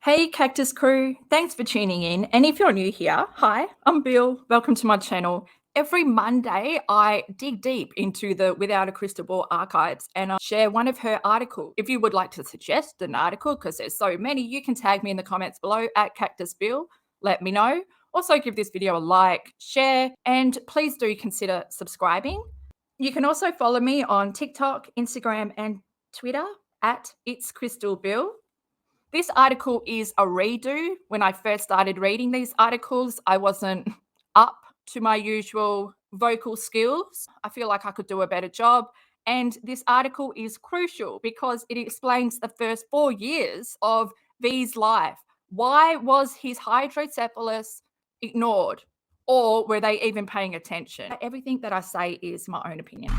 Hey, Cactus crew, thanks for tuning in. And if you're new here, hi, I'm Bill. Welcome to my channel. Every Monday, I dig deep into the Without a Crystal Ball archives and I share one of her articles. If you would like to suggest an article, because there's so many, you can tag me in the comments below at Cactus Bill. Let me know. Also, give this video a like, share, and please do consider subscribing. You can also follow me on TikTok, Instagram, and Twitter at It's Crystal Bill. This article is a redo. When I first started reading these articles, I wasn't up to my usual vocal skills. I feel like I could do a better job. And this article is crucial because it explains the first 4 years of V's life. Why was his hydrocephalus ignored? Or were they even paying attention? Everything that I say is my own opinion.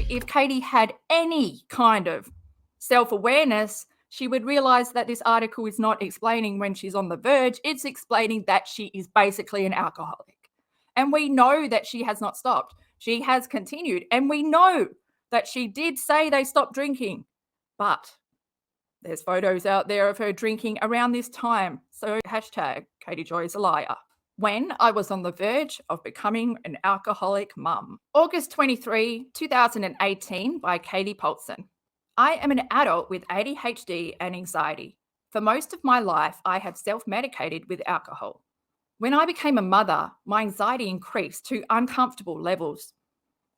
If Katie had any kind of self-awareness, she would realize that this article is not explaining when she's on the verge. It's explaining that she is basically an alcoholic. And we know that she has not stopped. She has continued. And we know that she did say they stopped drinking. But there's photos out there of her drinking around this time. So hashtag Katie Joy is a liar. When I was on the verge of becoming an alcoholic mum. August 23, 2018 by Katie Paulson. I am an adult with ADHD and anxiety. For most of my life, I have self-medicated with alcohol. When I became a mother, my anxiety increased to uncomfortable levels.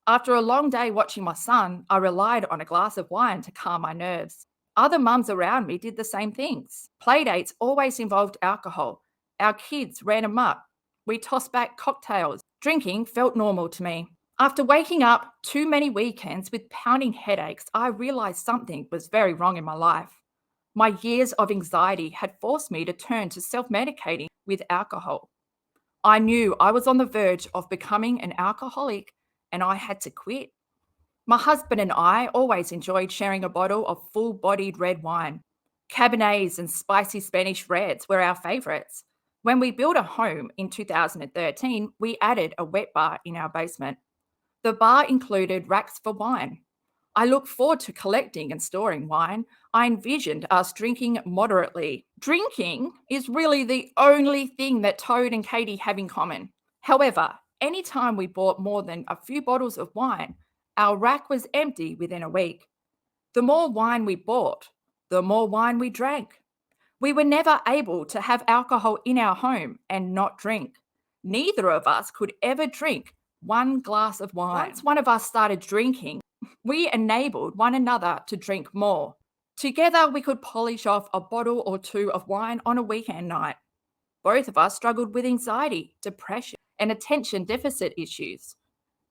After a long day watching my son, I relied on a glass of wine to calm my nerves. Other mums around me did the same things. Playdates always involved alcohol. Our kids ran amok. We tossed back cocktails. Drinking felt normal to me. After waking up too many weekends with pounding headaches, I realized something was very wrong in my life. My years of anxiety had forced me to turn to self-medicating with alcohol. I knew I was on the verge of becoming an alcoholic and I had to quit. My husband and I always enjoyed sharing a bottle of full-bodied red wine. Cabernets and spicy Spanish reds were our favorites. When we built a home in 2013, we added a wet bar in our basement. The bar included racks for wine. I looked forward to collecting and storing wine. I envisioned us drinking moderately. Drinking is really the only thing that Toad and Katie have in common. However, anytime we bought more than a few bottles of wine, our rack was empty within a week. The more wine we bought, the more wine we drank. We were never able to have alcohol in our home and not drink. Neither of us could ever drink one glass of wine. Once one of us started drinking, we enabled one another to drink more. Together, we could polish off a bottle or two of wine on a weekend night. Both of us struggled with anxiety, depression, and attention deficit issues.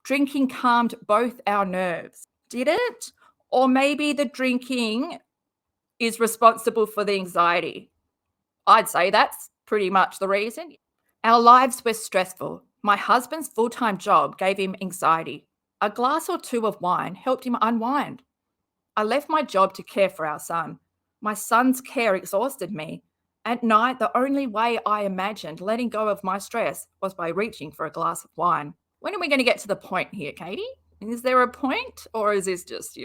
Drinking calmed both our nerves. Did it? Or maybe the drinking is responsible for the anxiety. I'd say that's pretty much the reason. Our lives were stressful. My husband's full-time job gave him anxiety. A glass or two of wine helped him unwind. I left my job to care for our son. My son's care exhausted me. At night, the only way I imagined letting go of my stress was by reaching for a glass of wine. When are we going to get to the point here, Katie? Is there a point? Or is this just,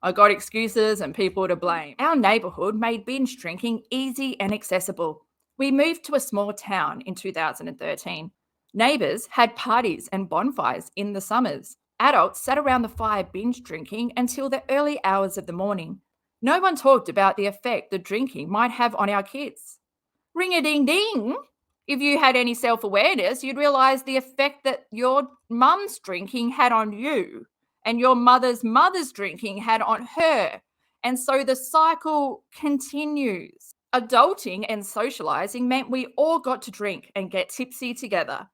I got excuses and people to blame? Our neighborhood made binge drinking easy and accessible. We moved to a small town in 2013. Neighbors had parties and bonfires in the summers. Adults sat around the fire binge drinking until the early hours of the morning. No one talked about the effect the drinking might have on our kids. Ring-a-ding-ding! If you had any self-awareness, you'd realize the effect that your mum's drinking had on you and your mother's drinking had on her. And so the cycle continues. Adulting and socializing meant we all got to drink and get tipsy together.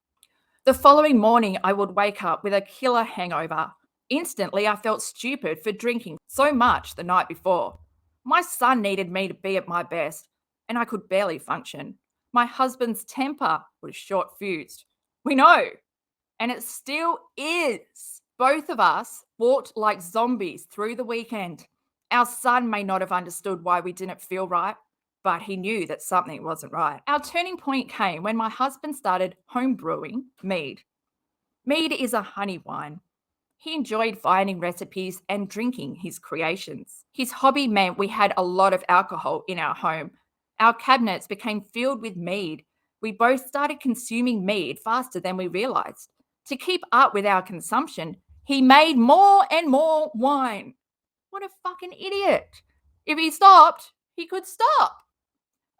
The following morning, I would wake up with a killer hangover. Instantly, I felt stupid for drinking so much the night before. My son needed me to be at my best, and I could barely function. My husband's temper was short-fused. We know, and it still is. Both of us walked like zombies through the weekend. Our son may not have understood why we didn't feel right, but he knew that something wasn't right. Our turning point came when my husband started home brewing mead. Mead is a honey wine. He enjoyed finding recipes and drinking his creations. His hobby meant we had a lot of alcohol in our home. Our cabinets became filled with mead. We both started consuming mead faster than we realized. To keep up with our consumption, he made more and more wine. What a fucking idiot. If he stopped, he could stop.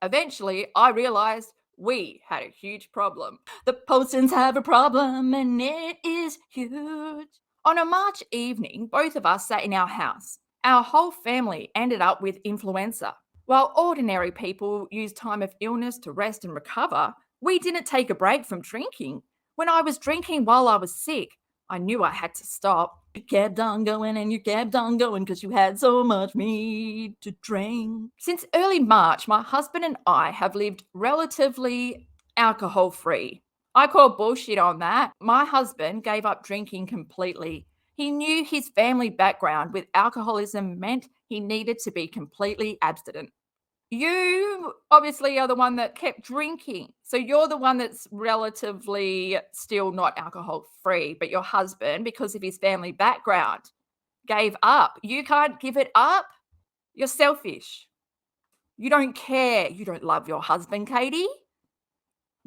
Eventually, I realized we had a huge problem. The Postons have a problem and it is huge. On a March evening, both of us sat in our house. Our whole family ended up with influenza. While ordinary people use time of illness to rest and recover, we didn't take a break from drinking. When I was drinking while I was sick, I knew I had to stop. You kept on going and you kept on going because you had so much mead to drink. Since early March, my husband and I have lived relatively alcohol free. I call bullshit on that. My husband gave up drinking completely. He knew his family background with alcoholism meant he needed to be completely abstinent. You obviously are the one that kept drinking. So you're the one that's relatively still not alcohol free, but your husband, because of his family background, gave up. You can't give it up. You're selfish. You don't care. You don't love your husband, Katie.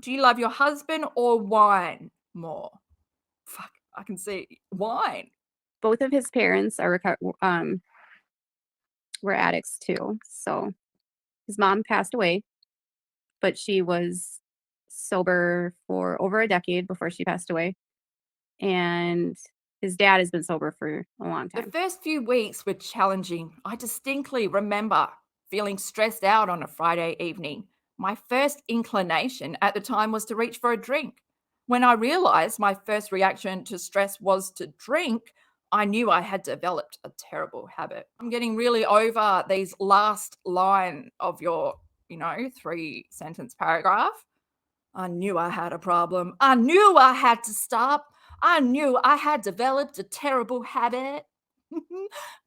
Do you love your husband or wine more? Fuck, I can see wine. Both of his parents are were addicts too. So his mom passed away, but she was sober for over a decade before she passed away. And his dad has been sober for a long The time. first few weeks were challenging. I distinctly remember feeling stressed out on a Friday evening. My first inclination at the time was to reach for a drink. When I realized my first reaction to stress was to drink, I knew I had developed a terrible habit. I'm getting really over these last line of your, 3-sentence paragraph. I knew I had a problem. I knew I had to stop. I knew I had developed a terrible habit.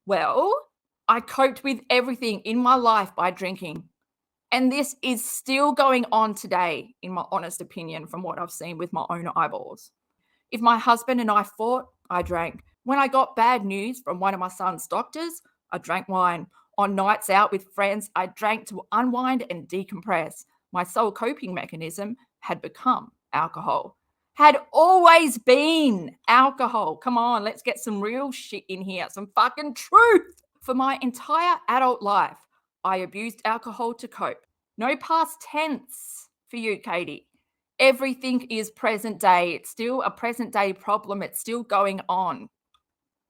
Well, I coped with everything in my life by drinking. And this is still going on today, in my honest opinion, from what I've seen with my own eyeballs. If my husband and I fought, I drank. When I got bad news from one of my son's doctors, I drank wine. On nights out with friends, I drank to unwind and decompress. My sole coping mechanism had become alcohol. Had always been alcohol. Come on, let's get some real shit in here, some fucking truth. For my entire adult life, I abused alcohol to cope. No past tense for you, Katie. Everything is present day. It's still a present day problem. It's still going on.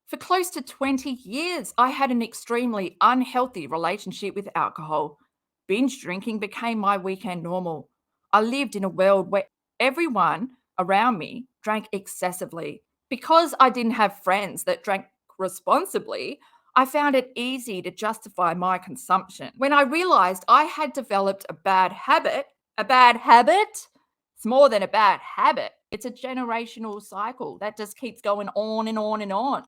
For close to 20 years, I had an extremely unhealthy relationship with alcohol. Binge drinking became my weekend normal. I lived in a world where everyone around me drank excessively. Because I didn't have friends that drank responsibly, I found it easy to justify my consumption. When I realized I had developed a bad habit, it's more than a bad habit. It's a generational cycle that just keeps going on and on and on.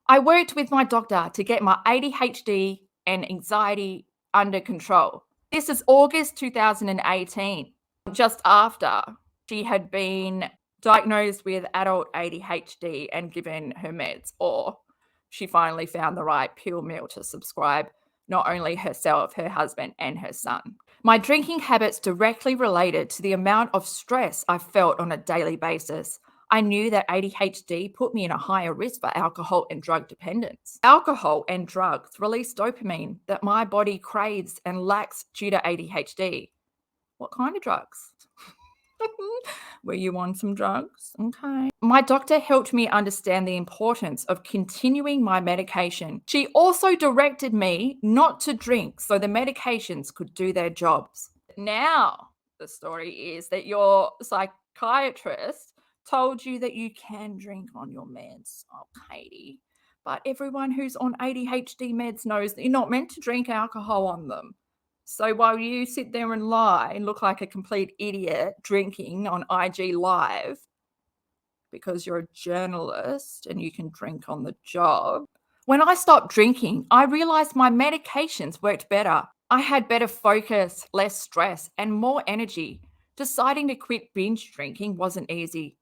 I worked with my doctor to get my ADHD and anxiety under control. This is August 2018, just after she had been diagnosed with adult ADHD and given her meds, or she finally found the right pill meal to subscribe, not only herself, her husband, and her son. My drinking habits directly related to the amount of stress I felt on a daily basis. I knew that ADHD put me in a higher risk for alcohol and drug dependence. Alcohol and drugs release dopamine that my body craves and lacks due to ADHD. What kind of drugs? Were you on some drugs? Okay. My doctor helped me understand the importance of continuing my medication. She also directed me not to drink so the medications could do their jobs. Now, the story is that your psychiatrist told you that you can drink on your meds. Oh, Katie. But everyone who's on ADHD meds knows that you're not meant to drink alcohol on them. So while you sit there and lie and look like a complete idiot drinking on IG Live because you're a journalist and you can drink on the job, when I stopped drinking, I realized my medications worked better. I had better focus, less stress, and more energy. Deciding to quit binge drinking wasn't easy.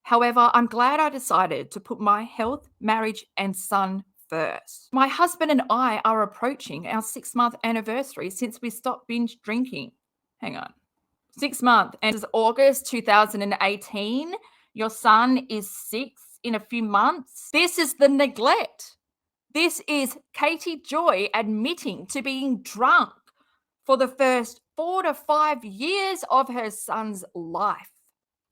However, I'm glad I decided to put my health, marriage, and son first. My husband and I are approaching our 6-month anniversary since we stopped binge drinking. Hang on. 6 months, and it's August 2018. Your son is 6 in a few months. This is the neglect. This is Katie Joy admitting to being drunk for the first 4 to 5 years of her son's life.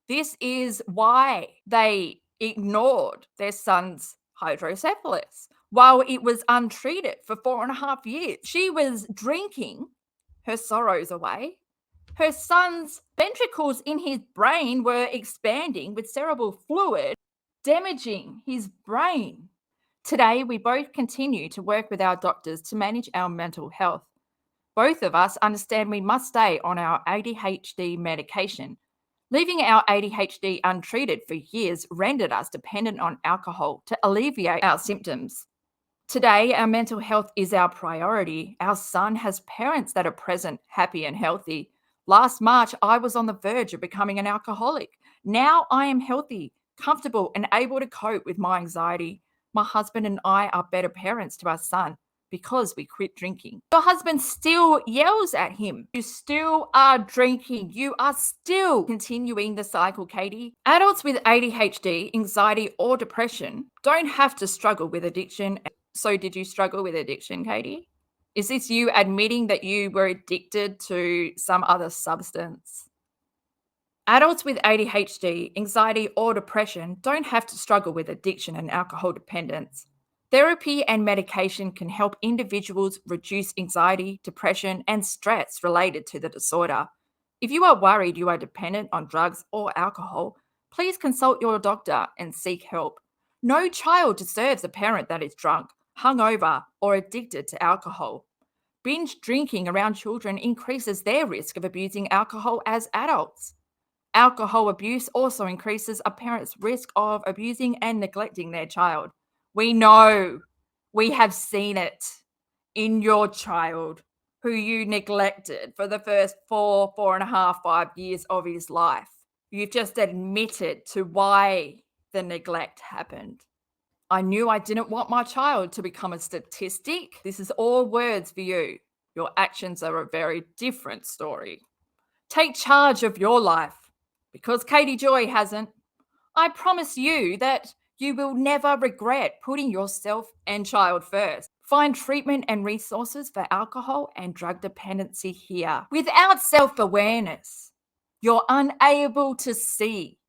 This is why they ignored their son's hydrocephalus while it was untreated for 4.5 years. She was drinking her sorrows away. Her son's ventricles in his brain were expanding with cerebral fluid, damaging his brain. Today, we both continue to work with our doctors to manage our mental health. Both of us understand we must stay on our ADHD medication. Leaving our ADHD untreated for years rendered us dependent on alcohol to alleviate our symptoms. Today, our mental health is our priority. Our son has parents that are present, happy, and healthy. Last March, I was on the verge of becoming an alcoholic. Now I am healthy, comfortable, and able to cope with my anxiety. My husband and I are better parents to our son because we quit drinking. Your husband still yells at him. You still are drinking. You are still continuing the cycle, Katie. Adults with ADHD, anxiety, or depression don't have to struggle with addiction. So did you struggle with addiction, Katie? Is this you admitting that you were addicted to some other substance? Adults with ADHD, anxiety, or depression don't have to struggle with addiction and alcohol dependence. Therapy and medication can help individuals reduce anxiety, depression, and stress related to the disorder. If you are worried you are dependent on drugs or alcohol, please consult your doctor and seek help. No child deserves a parent that is drunk, hungover, or addicted to alcohol. Binge drinking around children increases their risk of abusing alcohol as adults. Alcohol abuse also increases a parent's risk of abusing and neglecting their child. We know, we have seen it in your child who you neglected for the first 4.5, 5 years of his life. You've just admitted to why the neglect happened. I knew I didn't want my child to become a statistic. This is all words for you. Your actions are a very different story. Take charge of your life because Katie Joy hasn't. I promise you that you will never regret putting yourself and child first. Find treatment and resources for alcohol and drug dependency here. Without self-awareness, you're unable to see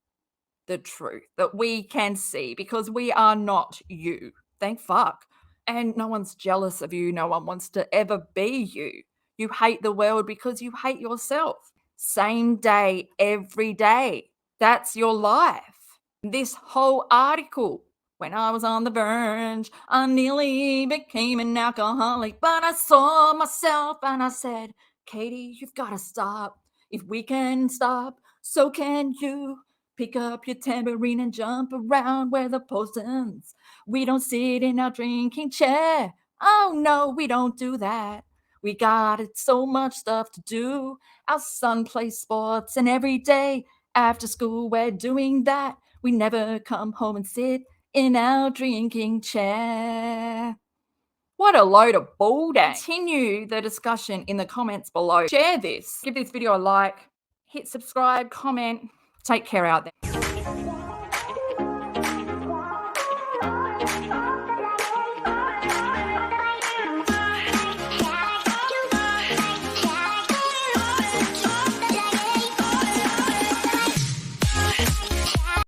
the truth that we can see because we are not you. Thank fuck. And no one's jealous of you. No one wants to ever be you. You hate the world because you hate yourself. Same day, every day. That's your life. This whole article, when I was on the verge, I nearly became an alcoholic, but I saw myself and I said, Katie, you've got to stop. If we can stop, so can you. Pick up your tambourine and jump around where the post ends. We don't sit in our drinking chair. Oh no, we don't do that. We got so much stuff to do. Our son plays sports, and every day after school we're doing that. We never come home and sit in our drinking chair. What a load of bullshit. Continue the discussion in the comments below. Share this. Give this video a like. Hit subscribe, comment. Take care out there.